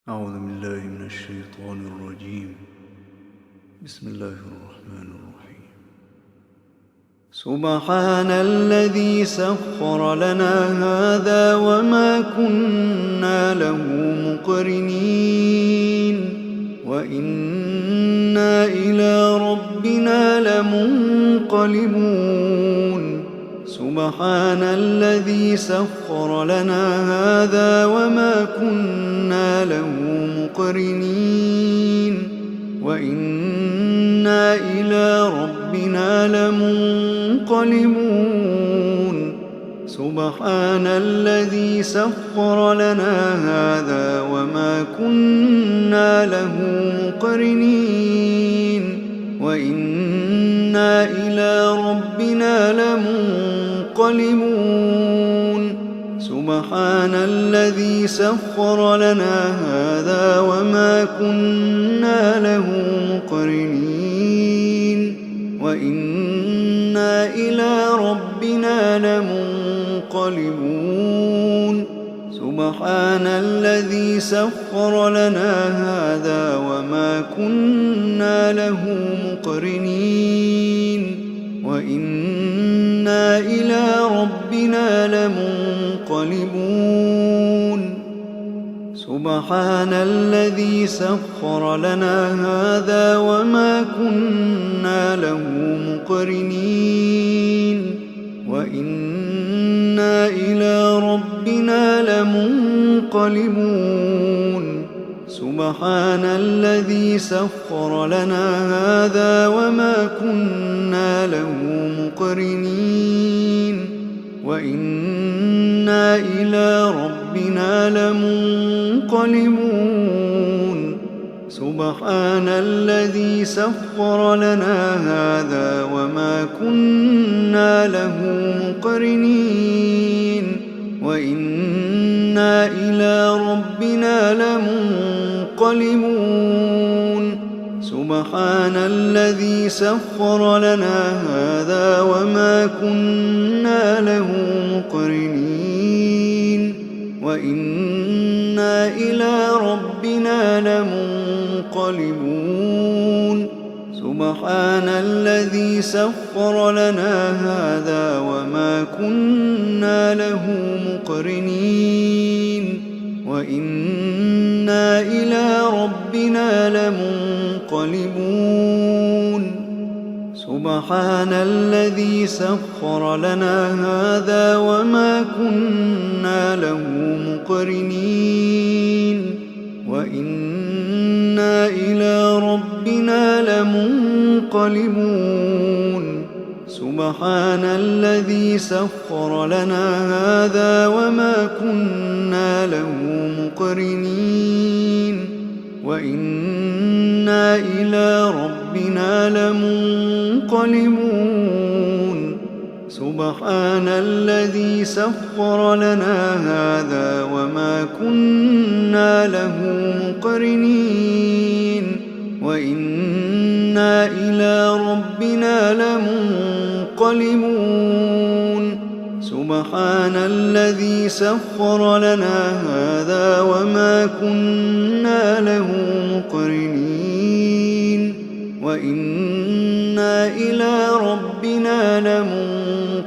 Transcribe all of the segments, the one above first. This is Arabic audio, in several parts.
أعوذ بالله من الشيطان الرجيم. بسم الله الرحمن الرحيم. سبحان الذي سخر لنا هذا وما كنا له مقرنين وإنا إلى ربنا لمنقلبون. سبحان الذي سخر لنا هذا وما كنا له مقرنين وإنا إلى ربنا لمنقلبون. سبحان الذي سخر لنا هذا وما كنا له مقرنين وإنا إلى ربنا لمنقلبون. سبحان الذي سخر لنا هذا وما كنا له مقرنين وإنا إلى ربنا لمنقلبون. سبحان الذي سخر لنا هذا وما كنا له مقرنين وإنا إلى ربنا لمنقلبون. سبحان الذي سخر لنا هذا وما كنا له مقرنين وإنا إلى ربنا لمنقلبون. سبحان الذي سخر لنا هذا وما كنا له مقرنين وإنا إلى ربنا لمنقلبون. سبحان الذي سخر لنا هذا وما كنا له مقرنين وإنا إلى ربنا لمنقلبون. سبحان الذي سخر لنا هذا وما كنا له مقرنين وإنا إلى ربنا لمنقلبون. سبحان الذي سخر لنا هذا وما كنا له مقرنين وإنا إلى ربنا لمنقلبون. سبحان الذي سخر لنا هذا وما كنا له مقرنين وإنا إلى ربنا لمنقلبون. سبحان الذي سخر لنا هذا وما كنا له مقرنين وإنا إلى ربنا لمنقلبون. سبحان الذي سخر لنا هذا وما كنا له مقرنين وإنا إلى ربنا لمنقلبون. سبحان الذي سخر لنا هذا وما كنا له مقرنين وإنا إلى ربنا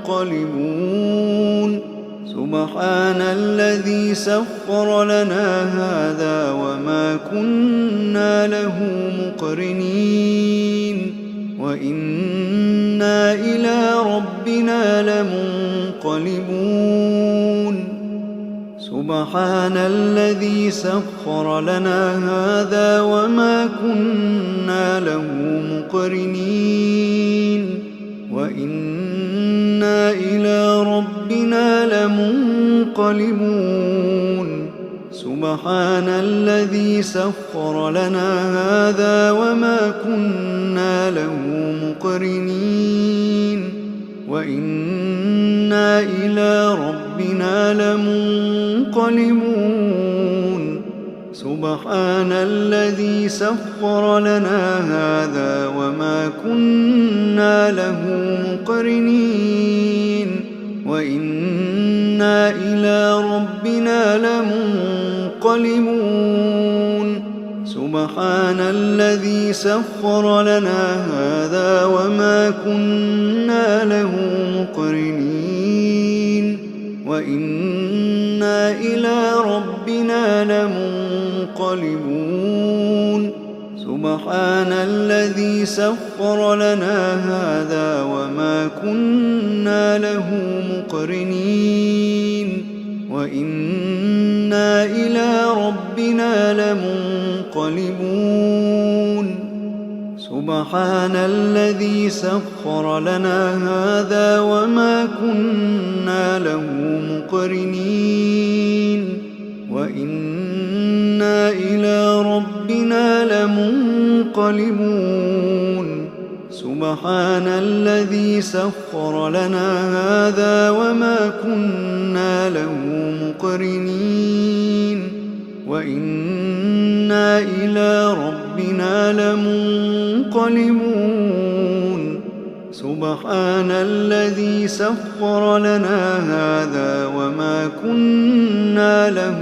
لمنقلبون. سبحان الذي سخر لنا هذا وما كنا له مقرنين وإنا إلى ربنا لمنقلبون. سبحان الذي سخر لنا هذا وما كنا له مقرنين وإنا إلى ربنا لمنقلبون. سبحان الذي سخر لنا هذا وما كنا له مقرنين وإنا إلى ربنا لمنقلبون. سبحان الذي سخر لنا هذا وما كنا له مقرنين وإنا إلى ربنا لمنقلبون. سبحان الذي سخر لنا هذا وما كنا له مقرنين وإنا إلى ربنا لمنقلبون سبحان الذي سخر لنا هذا وما كنا له مقرنين وإنا إلى ربنا لمنقلبون سبحان الذي سخر لنا هذا وما كنا له مقرنين وإنا إلى ربنا لمنقلبون سبحان الذي سخر لنا هذا وما كنا له مقرنين وإنا إلى ربنا لمنقلبون سبحان الذي سخر لنا هذا وما كنا له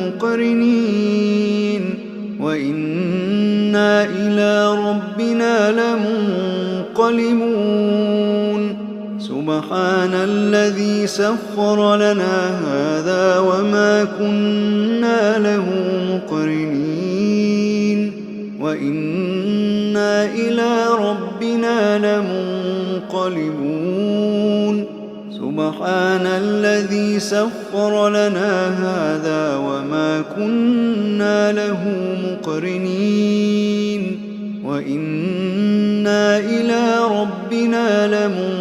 مقرنين وإنا إلى ربنا لمنقلبون سبحان الذي سخر لنا هذا وما كنا له مقرنين وإنا إلى ربنا لمنقلبون سبحان الذي سخر لنا هذا وما كنا له مقرنين وإنا إلى ربنا لمنقلبون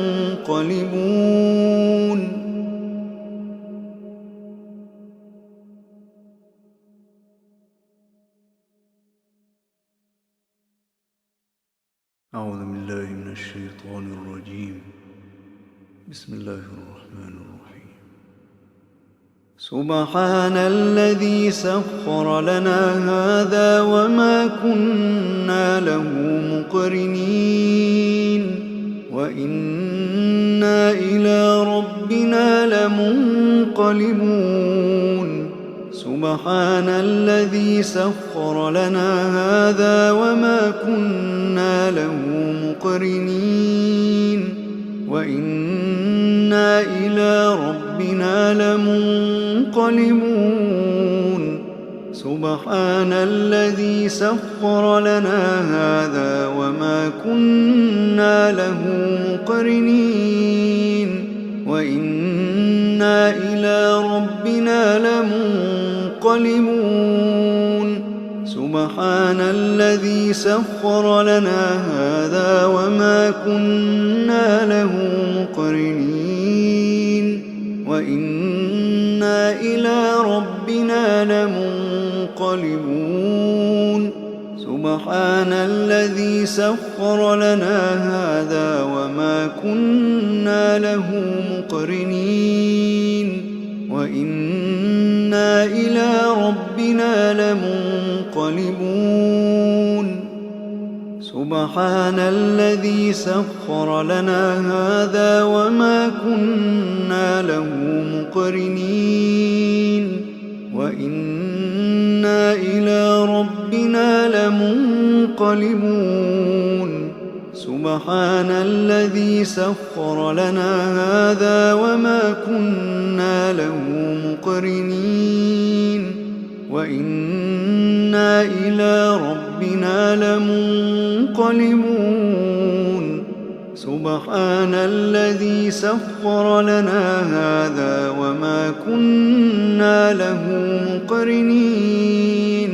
أعوذ بالله من الشيطان الرجيم. بسم الله الرحمن الرحيم. سبحان الذي سخر لنا هذا وما كنا له مقرنين وإنا إلى ربنا لمنقلبون سبحان الذي سخر لنا هذا وما كنا له مقرنين وإنا إلى ربنا لمنقلبون سبحان الذي سخر لنا هذا وما كنا له مقرنين وإنا إلى ربنا لمنقلبون سبحان الذي سخر لنا هذا وما كنا له مقرنين وإنا إلى ربنا لمنقلبون سبحان الذي سخر لنا هذا وما كنا له مقرنين وإنا إلى ربنا لمنقلبون سبحان الذي سخر لنا هذا وما كنا له مقرنين وإنا إلى ربنا لمنقلبون سبحان الذي سخر لنا هذا وما كنا له مقرنين وإنا إلى ربنا لمنقلبون سبحان الذي سخر لنا هذا وما كنا له مقرنين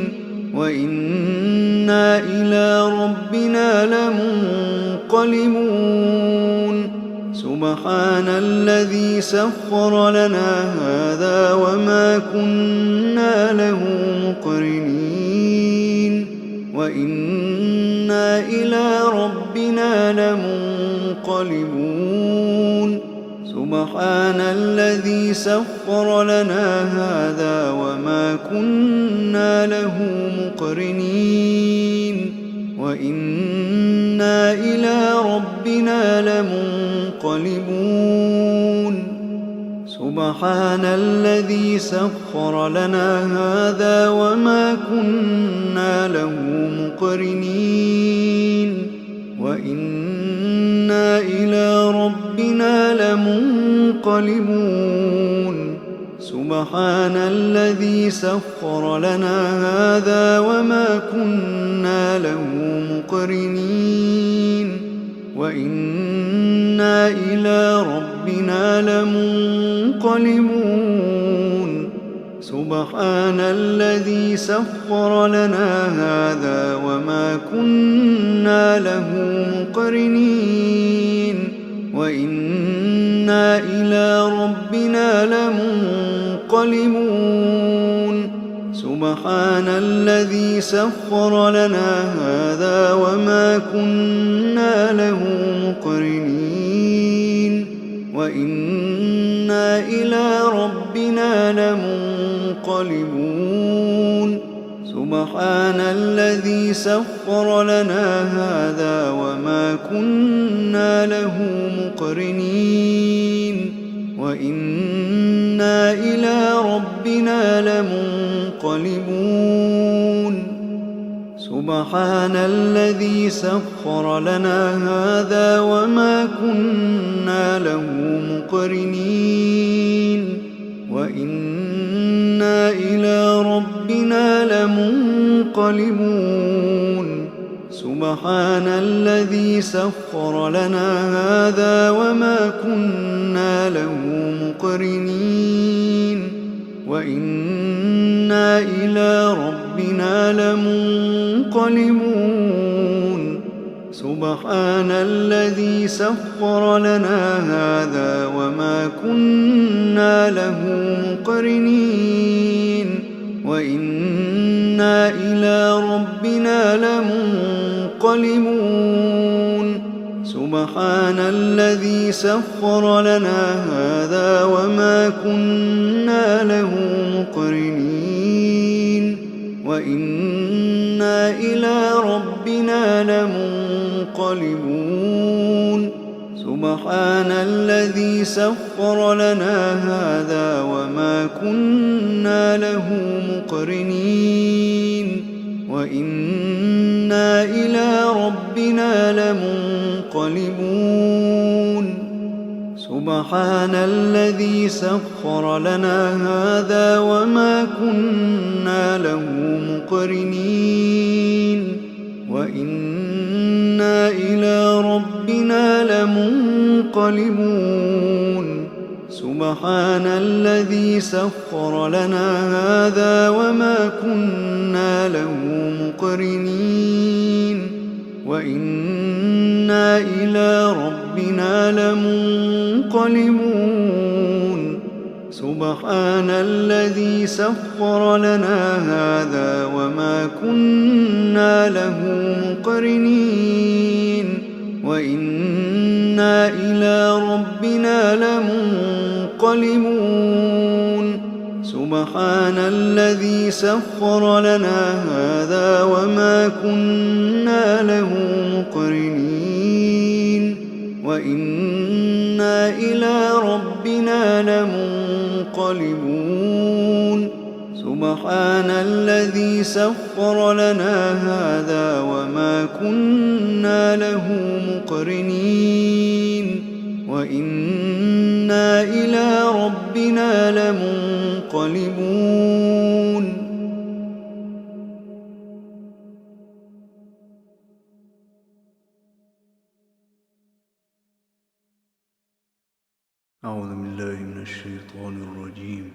وإنا إلى ربنا لمنقلبون سبحان الذي سخر لنا هذا وما كنا له مقرنين وإنا إلى ربنا لمنقلبون سبحان الذي سخر لنا هذا وما كنا له مقرنين وإنا إلى ربنا لمنقلبون سبحان الذي سخر لنا هذا وما كنا له مقرنين وإنا إلى ربنا لمنقلبون سبحان الذي سخر لنا هذا وما كنا له مقرنين وإنا إلى ربنا لمنقلبون سبحان الذي سخر لنا هذا وما كنا له مقرنين وإنا إلى ربنا لمنقلبون سبحان الذي سخر لنا هذا وما كنا له مقرنين وإنا إلى ربنا لمنقلبون سبحان الذي سخر لنا هذا وما كنا له مقرنين وإنا إلى ربنا لمنقلبون سبحان الذي سخر لنا هذا وما كنا له مقرنين وإنا إلى ربنا لمنقلبون سبحان الذي سخر لنا هذا وما كنا له مقرنين وإنا إلى ربنا لمنقلبون سبحان الذي سخر لنا هذا وما كنا له مقرنين وإنا إلى ربنا لمنقلبون سبحان الذي سخر لنا هذا وما كنا له مقرنين وإنا إلى ربنا لمنقلبون سبحان الذي سخر لنا هذا وما كنا له مقرنين وإنا إلى ربنا لمنقلبون سبحان الذي سخر لنا هذا وما كنا له مقرنين وإنا إلى ربنا لمنقلبون سبحان الذي سخر لنا هذا وما كنا له مقرنين وإنا إلى ربنا لمنقلبون سبحان الذي سخر لنا هذا وما كنا له مقرنين وإنا إلى ربنا لمنقلبون سبحان الذي سخر لنا هذا وما كنا له مقرنين وإنا إلى ربنا لمنقلبون سبحان الذي سخر لنا هذا وما كنا له مقرنين وإنا إلى ربنا لمنقلبون أعوذ بالله من الشيطان الرجيم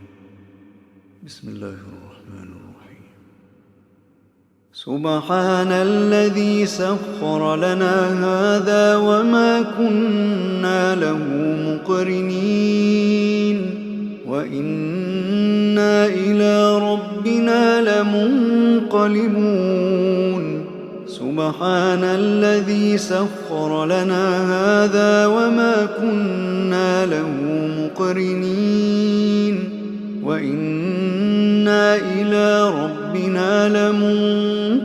بسم الله الرحمن الرحيم سبحان الذي سخر لنا هذا وما كنا له مقرنين وإنا إلى ربنا لمنقلبون سبحان الذي سخر لنا هذا وما كنا له مقرنين وإنا إلى ربنا لمنقلبون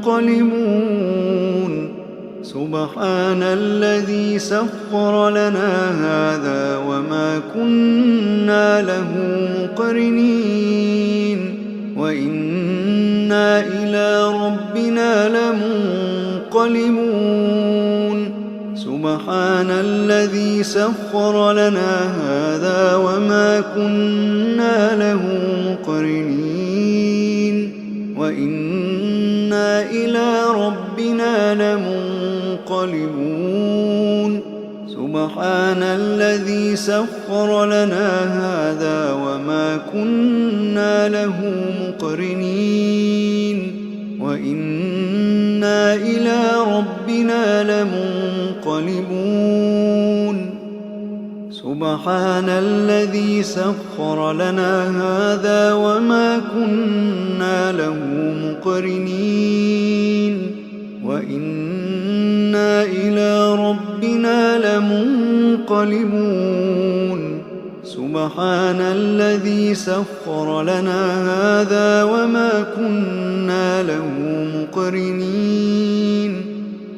سبحان الذي سخر لنا هذا وما كنا له مقرنين وإنا إلى ربنا لمنقلبون سبحان الذي سخر لنا هذا وما كنا له مقرنين وإنا إلى ربنا لمنقلبون سبحان الذي سخر لنا هذا وما كنا له مقرنين وإنا إلى ربنا لمنقلبون سبحان الذي سخر لنا هذا وما كنا له مقرنين وإنا إلى ربنا لمنقلبون سبحان الذي سخر لنا هذا وما كنا له مقرنين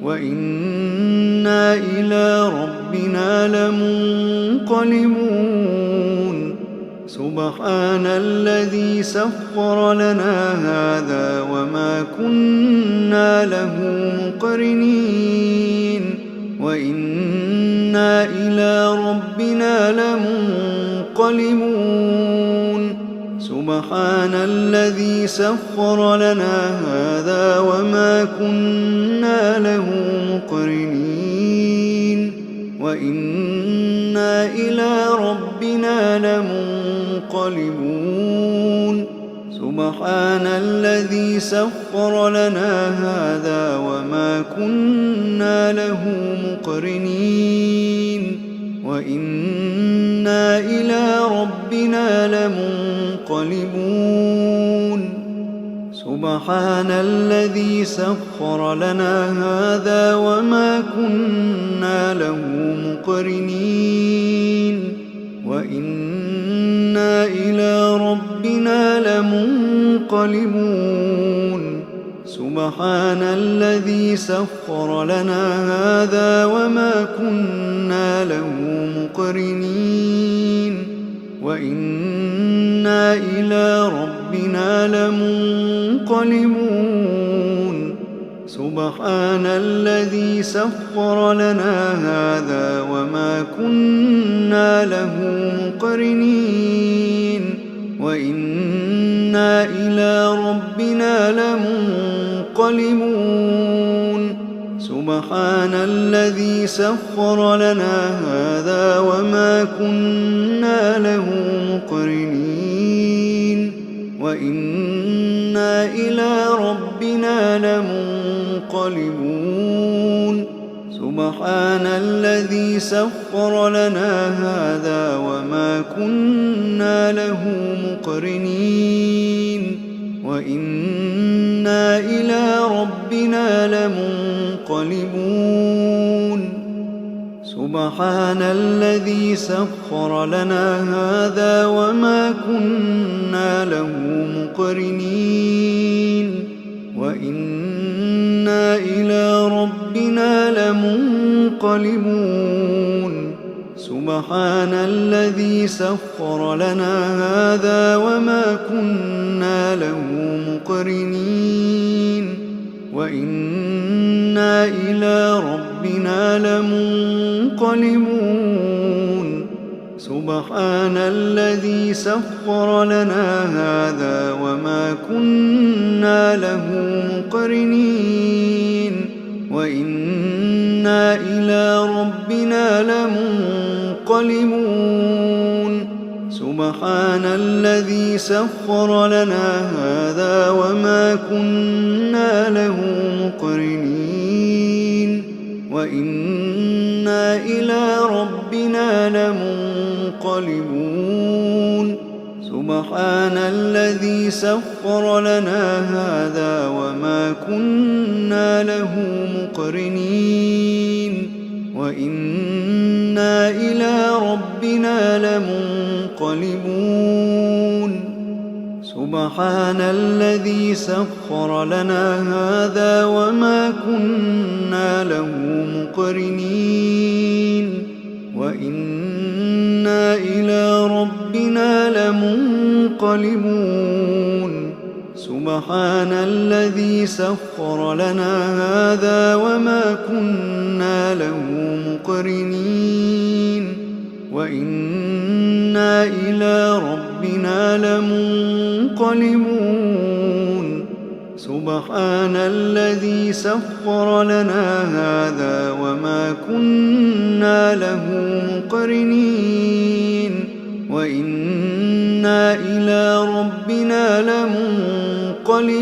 وإنا إلى ربنا لمنقلبون سبحان الذي سخر لنا هذا وما كنا له مقرنين وإنا إلى ربنا لمنقلبون سبحان الذي سخر لنا هذا وما كنا له مقرنين وإنا إلى ربنا لمنقلبون سبحان الذي سخر لنا هذا وما كنا له مقرنين وإنا إلى ربنا لمنقلبون سبحان الذي سخر لنا هذا وما كنا له مقرنين وإنا إلى ربنا لمنقلبون سبحان الذي سخر لنا هذا وما كنا له مقرنين وإنا إلى ربنا لمنقلبون سبحان الذي سخر لنا هذا وما كنا له مقرنين وإنا إلى ربنا لمنقلبون سبحان الذي سخر لنا هذا وما كنا له مقرنين وإنا إلى ربنا لمنقلبون سبحان الذي سخر لنا هذا وما كنا له مقرنين وإنا إلى ربنا لمنقلبون سبحان الذي سخر لنا هذا وما كنا له مقرنين وإنا إلى ربنا لمنقلبون سبحان الذي سخر لنا هذا وما كنا له مقرنين وإنا إلى ربنا لمنقلبون سبحان الذي سخر لنا هذا وما كنا له مقرنين وإنا إلى ربنا لمنقلبون سبحان الذي سخر لنا هذا وما كنا له مقرنين وإنا إلى ربنا لمنقلبون سبحان الذي سخر لنا هذا وما كنا له مقرنين وإنا إلى ربنا لمنقلبون سبحان الذي سخر لنا هذا وما كنا له مقرنين وإنا إلى ربنا لمنقلبون سبحان الذي سخر لنا هذا وما كنا له مقرنين وإنا إلى ربنا لمنقلبون سبحان الذي سخر لنا هذا وما كنا له مقرنين وإنا إلى ربنا لمنقلبون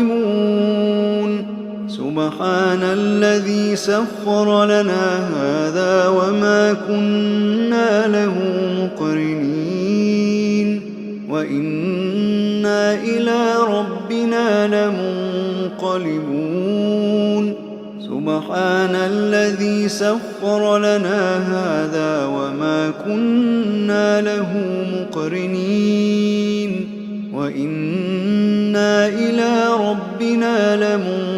سبحان الذي سخر لنا هذا وما كنا له مقرنين وإنا إلى ربنا لمنقلبون سبحان الذي سخر لنا هذا وما كنا له مقرنين وإنا إلى ربنا لمنقلبون